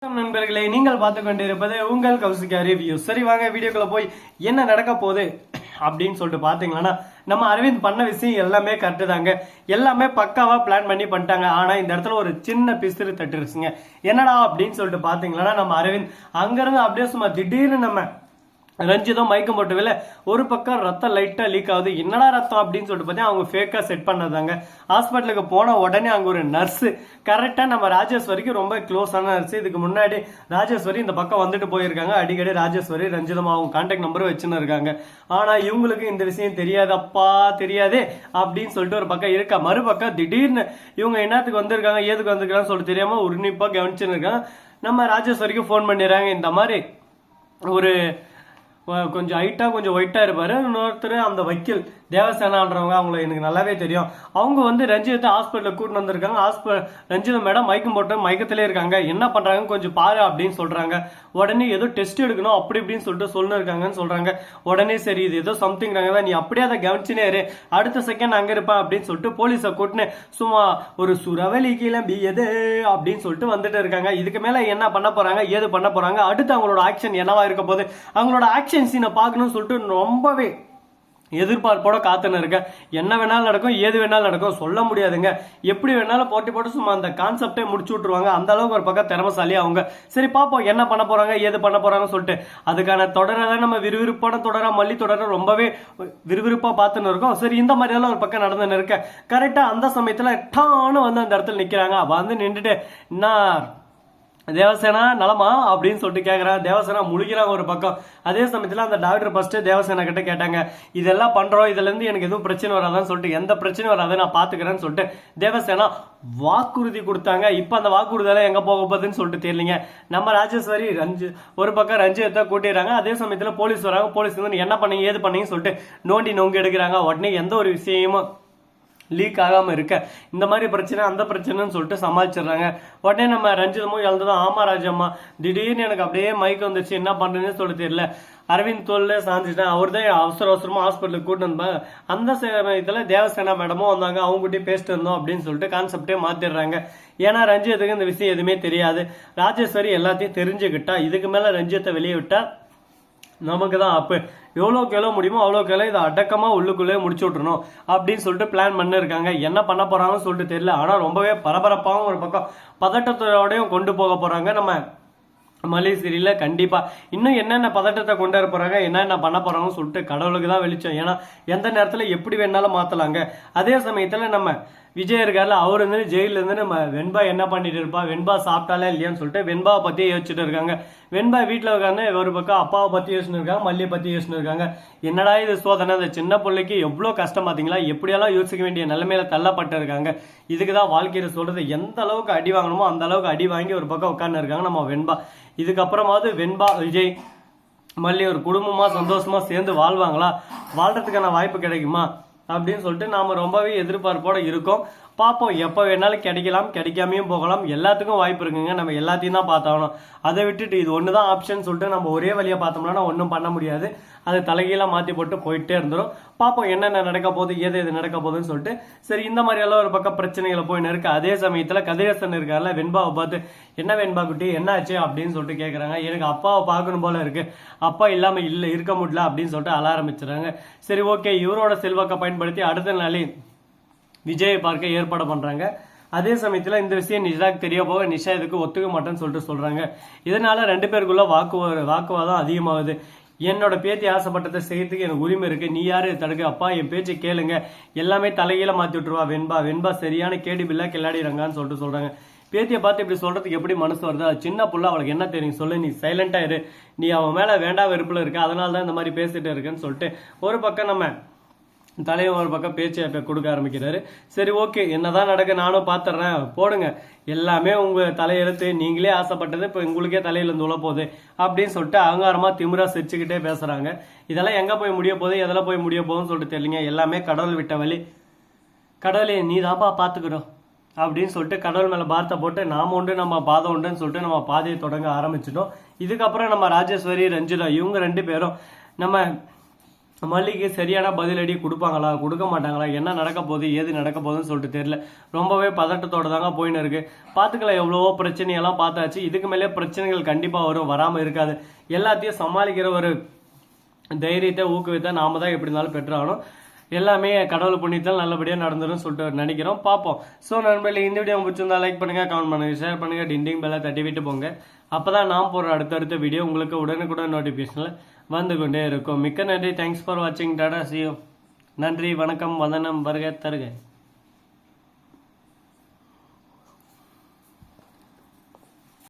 நண்பர்களே, நீங்கள் பார்த்து கொண்டிருப்பது உங்கள் கௌசிகா ரிவ்யூ. சரி, வாங்க வீடியோக்குள்ள போய் என்ன நடக்க போகுது அப்படின்னு சொல்லிட்டு பாத்தீங்கன்னா, நம்ம அரவிந்த் பண்ண விஷயம் எல்லாமே கரெக்டு தாங்க. எல்லாமே பக்காவா பிளான் பண்ணி பண்ணிட்டாங்க. ஆனா இந்த இடத்துல ஒரு சின்ன பிசிறு தட்டுருச்சுங்க. என்னடா அப்படின்னு சொல்லிட்டு பாத்தீங்கன்னா, நம்ம அரவிந்த் அங்கிருந்து அப்படியே சும்மா திடீர்னு நம்ம ரஞ்சிதம் மயக்கம் போட்டுவில்ல, ஒரு பக்கம் ரத்தம் லைட்டா லீக் ஆகுது. என்னடா ரத்தம் அப்படின்னு சொல்லிட்டு பார்த்தீங்கன்னா அவங்க ஃபேக்கா செட் பண்ணதாங்க. ஹாஸ்பிட்டலுக்கு போன உடனே அங்க ஒரு நர்ஸ் கரெக்டா நம்ம ராஜேஸ்வரிக்கு ரொம்ப க்ளோஸான நர்ஸ். இதுக்கு முன்னாடி ராஜேஸ்வரி இந்த பக்கம் வந்துட்டு போயிருக்காங்க. அடிக்கடி ராஜேஸ்வரி ரஞ்சிதம் அவங்க கான்டாக்ட் நம்பரும் வச்சுன்னு இருக்காங்க. ஆனா இவங்களுக்கு இந்த விஷயம் தெரியாதப்பா, தெரியாதே அப்படின்னு சொல்லிட்டு ஒரு பக்கம் இருக்கா. மறுபக்கம் திடீர்னு இவங்க என்னத்துக்கு வந்திருக்காங்க, ஏதுக்கு வந்திருக்காங்கன்னு சொல்லிட்டு தெரியாம உன்னிப்பா கவனிச்சுன்னு இருக்காங்க. நம்ம ராஜேஸ்வரிக்கு ஃபோன் பண்ணிடுறாங்க. இந்த மாதிரி ஒரு கொஞ்சம் ஹைட்டா கொஞ்சம் ஒயிட்டா இருப்பாரு இன்னொருத்தர், அந்த வக்கீல் தேவசேனான்றவங்க, அவங்கள எனக்கு நல்லாவே தெரியும். அவங்க வந்து ரஞ்சிதத்தை ஹாஸ்பிட்டலுக்கு கூட்டிட்டு வந்திருக்காங்க. ரஞ்சிதம் மேடம் மயக்கம் போட்டு மயக்கத்திலே இருக்காங்க, என்ன பண்றாங்க கொஞ்சம் பாரு அப்படின்னு சொல்றாங்க. உடனே ஏதோ டெஸ்ட் எடுக்கணும் அப்படி இப்படின்னு சொல்லிட்டு சொல்லிருக்காங்கன்னு சொல்றாங்க. உடனே சரி இது ஏதோ சம்திங் தான், நீ அப்படியே அதை கவனிச்சுனே இரு, அடுத்த செகண்ட் அங்க இருப்பேன் அப்படின்னு சொல்லிட்டு போலீஸை கூட்டினு சும்மா ஒரு சுரவலி கிளம்பியது அப்படின்னு சொல்லிட்டு வந்துட்டு இருக்காங்க. இதுக்கு மேல என்ன பண்ண போறாங்க, ஏது பண்ண போறாங்க, அடுத்து அவங்களோட ஆக்ஷன் என்னவா இருக்க போது, அவங்களோட ஆக்ஷன் சீனை பார்க்கணும்னு சொல்லிட்டு ரொம்பவே எதிர்பார்ப்போட காத்துன்னு இருக்க. என்ன வேணாலும் நடக்கும், ஏது வேணாலும் நடக்கும், சொல்ல முடியாதுங்க. எப்படி வேணாலும் போட்டி போட்டு சும்மா அந்த கான்செப்டே முடிச்சு விட்டுருவாங்க. அந்த அளவுக்கு ஒரு பக்கம் திறமசாலி அவங்க. சரி பார்ப்போம் என்ன பண்ண போறாங்க, ஏது பண்ண போறாங்கன்னு சொல்லிட்டு அதுக்கான தொடரை நம்ம விறுவிறுப்பான தொடரா மல்லி தொடர ரொம்பவே விறுவிறுப்பா பார்த்துன்னு இருக்கோம். சரி, இந்த மாதிரி எல்லாம் ஒரு பக்கம் நடந்துன்னு இருக்க. கரெக்டா அந்த சமயத்துல டான்னு வந்து அந்த இடத்துல நிக்கிறாங்க. வந்து நின்றுட்டு என்ன தேவசேனா நலமா அப்படின்னு சொல்லிட்டு கேட்கறான். தேவசேனா முழுகிறாங்க ஒரு பக்கம். அதே சமயத்துல அந்த டாக்டர் ஃபர்ஸ்ட் தேவசேனா கிட்ட கேட்டாங்க, இதெல்லாம் பண்றோம், இதுல இருந்து எனக்கு எதுவும் பிரச்சனை வராதான்னு சொல்லிட்டு, எந்த பிரச்சனையும் வராது நான் பாத்துக்கிறேன்னு சொல்லிட்டு தேவசேனா வாக்குறுதி கொடுத்தாங்க. இப்ப அந்த வாக்குறுதியெல்லாம் எங்க போக போகுதுன்னு சொல்லிட்டு தெரியலீங்க. நம்ம ராஜேஸ்வரி ஒரு பக்கம் ரஞ்சிதத்தை கூட்டிடுறாங்க. அதே சமயத்துல போலீஸ் வராங்க. போலீஸ் வந்து என்ன பண்ணீங்க ஏது பண்ணீங்கன்னு சொல்லிட்டு நோண்டி எடுக்கிறாங்க. உடனே எந்த ஒரு விஷயமும் லீக் ஆகாம இருக்க, இந்த மாதிரி பிரச்சனை அந்த பிரச்சனைன்னு சொல்லிட்டு சமாளிச்சிடுறாங்க. உடனே நம்ம ரஞ்சிதமும் எழுந்ததும், ஆமா ராஜம்மா திடீர்னு எனக்கு அப்படியே மயக்கம் வந்துச்சு, என்ன பண்றேன்னு சொல்ல தெரியல, அரவிந்த் தோல்ல சாஞ்சிட்டேன், அவர் தான் அவசரமா ஹாஸ்பிட்டலுக்கு கூட்டு வந்தாங்க. அந்த சமயத்துல தேவசேனா மேடமும் வந்தாங்க, அவங்க கிட்டே பேசிட்டு இருந்தோம் அப்படின்னு சொல்லிட்டு கான்செப்டே மாத்திடுறாங்க. ஏன்னா ரஞ்சிதத்துக்கு இந்த விஷயம் எதுவுமே தெரியாது. ராஜேஸ்வரி எல்லாத்தையும் தெரிஞ்சுக்கிட்டா, இதுக்கு மேல ரஞ்சிதத்தை வெளியே விட்டா நமக்கு தான் அப்ப எவ்வளோக்கு எவ்வளோ முடியுமோ அவ்வளோக்கு எவ்வளோ இதை அடக்கமா உள்ளுக்குள்ளே முடிச்சு விட்டுறணும் அப்படின்னு சொல்லிட்டு பிளான் பண்ணிருக்காங்க. என்ன பண்ண போறாங்கன்னு சொல்லிட்டு தெரியல. ஆனா ரொம்பவே பரபரப்பாகவும் ஒரு பக்கம் பதட்டத்தோடையும் கொண்டு போக போறாங்க நம்ம மல்லி சீரியல்ல. கண்டிப்பா இன்னும் என்னென்ன பதட்டத்தை கொண்டு வர போறாங்க, என்னென்ன பண்ண போறாங்கன்னு சொல்லிட்டு கடவுளுக்கு தான் வெளிச்சம். ஏன்னா எந்த நேரத்துல எப்படி வேணாலும் மாத்தலாங்க. அதே சமயத்துல நம்ம விஜய் இருக்காருல, அவர் வந்து ஜெயில இருந்து நம்ம வெண்பா என்ன பண்ணிட்டு இருப்பா, வெண்பா சாப்பிட்டாலே இல்லையான்னு சொல்லிட்டு வெண்பாவை பத்தியே யோசிச்சுட்டு இருக்காங்க. வெண்பா வீட்டுல உட்காந்து ஒரு பக்கம் அப்பாவை பத்தி யோசிச்சு இருக்காங்க, மல்லியை பத்தி யோசிச்சு இருக்காங்க. என்னடா இது சோதனை, அந்த சின்ன பிள்ளைக்கு எவ்வளவு கஷ்டம் பாத்தீங்களா, எப்படியெல்லாம் யோசிக்க வேண்டிய நிலைமையில தள்ளப்பட்டு இருக்காங்க. இதுக்குதான் வாழ்க்கையில சொல்றது, எந்த அளவுக்கு அடி வாங்கணுமோ அந்த அளவுக்கு அடி வாங்கி ஒரு பக்கம் உட்கார்ந்து இருக்காங்க நம்ம வெண்பா. இதுக்கப்புறமாவது வெண்பா விஜய் மல்லி ஒரு குடும்பமா சந்தோஷமா சேர்ந்து வாழ்வாங்களா, வாழ்றதுக்கான வாய்ப்பு கிடைக்குமா அப்படின்னு சொல்லிட்டு நாம ரொம்பவே எதிர்பார்ப்போட இருக்கோம். பார்ப்போம், எப்போ வேணாலும் கிடைக்கலாம், கிடைக்காமையும் போகலாம், எல்லாத்துக்கும் வாய்ப்பு இருக்குங்க. நம்ம எல்லாத்தையும் தான் பார்த்தாகணும். அதை விட்டுட்டு இது ஒண்ணுதான் ஆப்ஷன் சொல்லிட்டு நம்ம ஒரே வழியா பார்த்தோம்னா ஒன்றும் பண்ண முடியாது. அது தலைகீழா மாத்தி போட்டு போயிட்டே இருந்துரும். பார்ப்போம் என்னென்ன நடக்க போகுது, எது நடக்க போகுதுன்னு சொல்லிட்டு. சரி, இந்த மாதிரி எல்லாம் ஒரு பக்கம் பிரச்சனைகளை போயின்னு இருக்கு. அதே சமயத்துல கதிரேசன் இருக்காருல, வெண்பாவை பார்த்து என்ன வெண்பா குட்டி என்ன ஆச்சு அப்படின்னு சொல்லிட்டு கேட்கறாங்க. எனக்கு அப்பாவை பார்க்கணும் போல இருக்கு, அப்பா இல்லாம இருக்க முடியல அப்படின்னு சொல்லிட்டு அழ ஆரம்பிச்சுறாங்க. சரி ஓகே, இவரோட செல்வாக்கை பயன்படுத்தி அடுத்த நாளே விஜயை பார்க்க ஏற்பாடு பண்றாங்க. அதே சமயத்துல இந்த விஷயம் நிஷாக்கு தெரிய போக நிஷா இதுக்கு ஒத்துக்க மாட்டேன்னு சொல்லிட்டு சொல்றாங்க. இதனால ரெண்டு பேருக்குள்ள வாக்குவாதம் அதிகமாகுது. என்னோட பேத்தி ஆசைப்பட்டதை செய்யறதுக்கு எனக்கு உரிமை இருக்கு, நீ யாரு தடுக்க, அப்பா என் பேச்சை கேளுங்க, எல்லாமே தலைகீழ மாத்தி விட்டுருவா வெண்பா சரியான கேடி பில்லா கிளாடிறாங்கன்னு சொல்லிட்டு சொல்றாங்க. பேத்தியை பார்த்து இப்படி சொல்றதுக்கு எப்படி மனசு வருது, சின்ன புள்ள, அவளுக்கு என்ன தெரியும் சொல்லு, நீ சைலண்டா இரு, நீ அவன் மேல வேண்டா வெறுப்புல இருக்க, அதனால தான் இந்த மாதிரி பேசிட்டு இருக்குன்னு சொல்லிட்டு ஒரு பக்கம் நம்ம தலைவர் ஒரு பக்கம் பேச்சு கொடுக்க ஆரம்பிக்கிறாரு. சரி ஓகே, என்னதான் நடக்க நானும் பாத்துறேன், போடுங்க, எல்லாமே உங்க தலையெழுத்து, நீங்களே ஆசைப்பட்டது இப்ப உங்களுக்கே தலையில இருந்து உள்ள போகுது அப்படின்னு சொல்லிட்டு அகங்காரமா திமிரா சிரிச்சுக்கிட்டே பேசுறாங்க. இதெல்லாம் எங்க போய் முடிய போகுது, எதெல்லாம் போய் முடிய போகுதுன்னு சொல்லிட்டு தெரியலங்க. எல்லாமே கடவுள் விட்ட வழி, கடவுளே நீ தான்ப்பா பாத்துக்கிறோம் அப்படின்னு சொல்லிட்டு கடவுள் மேல பாரத்தை போட்டு நாம உண்டு நம்ம பாதம் உண்டுன்னு சொல்லிட்டு நம்ம பாதையை தொடங்க ஆரம்பிச்சிட்டோம். இதுக்கப்புறம் நம்ம ராஜேஸ்வரி ரஞ்சிதா இவங்க ரெண்டு பேரும் நம்ம மல்லிக்கு சரியான பதிலடி கொடுப்பாங்களா கொடுக்க மாட்டாங்களா, என்ன நடக்க போகுது ஏது நடக்க போகுதுன்னு சொல்லிட்டு தெரியல. ரொம்பவே பதட்டத்தோட தாங்க போயின்னு இருக்கு. பார்த்துக்கலாம், எவ்வளவோ பிரச்சனையெல்லாம் பார்த்தாச்சு. இதுக்கு மேலே பிரச்சனைகள் கண்டிப்பாக வரும், வராமல் இருக்காது. எல்லாத்தையும் சமாளிக்கிற ஒரு தைரியத்தை ஊக்குவித்தா நாம தான் எப்படி இருந்தாலும் பெற்றாகணும். எல்லாமே கடவுள் புண்ணியத்தால் நல்லபடியாக நடந்துடும் சொல்லிட்டு நினைக்கிறோம். பார்ப்போம். ஸோ நண்பர்களே, இந்த வீடியோ பிடிச்சிருந்தா லைக் பண்ணுங்க, கமெண்ட் பண்ணுங்க, ஷேர் பண்ணுங்க, டிண்டிங் பெல்லை தட்டி விட்டு போங்க. அப்பதான் நாம் போடுற அடுத்தடுத்த வீடியோ உங்களுக்கு உடனுக்குடன் நோட்டிஃபிகேஷனில் வந்து கொண்டே இருக்கும். மிக்க நன்றி. தேங்க்ஸ் ஃபார் வாட்சிங். Tata, see you. நன்றி, வணக்கம், வந்தனம், வருக தருக.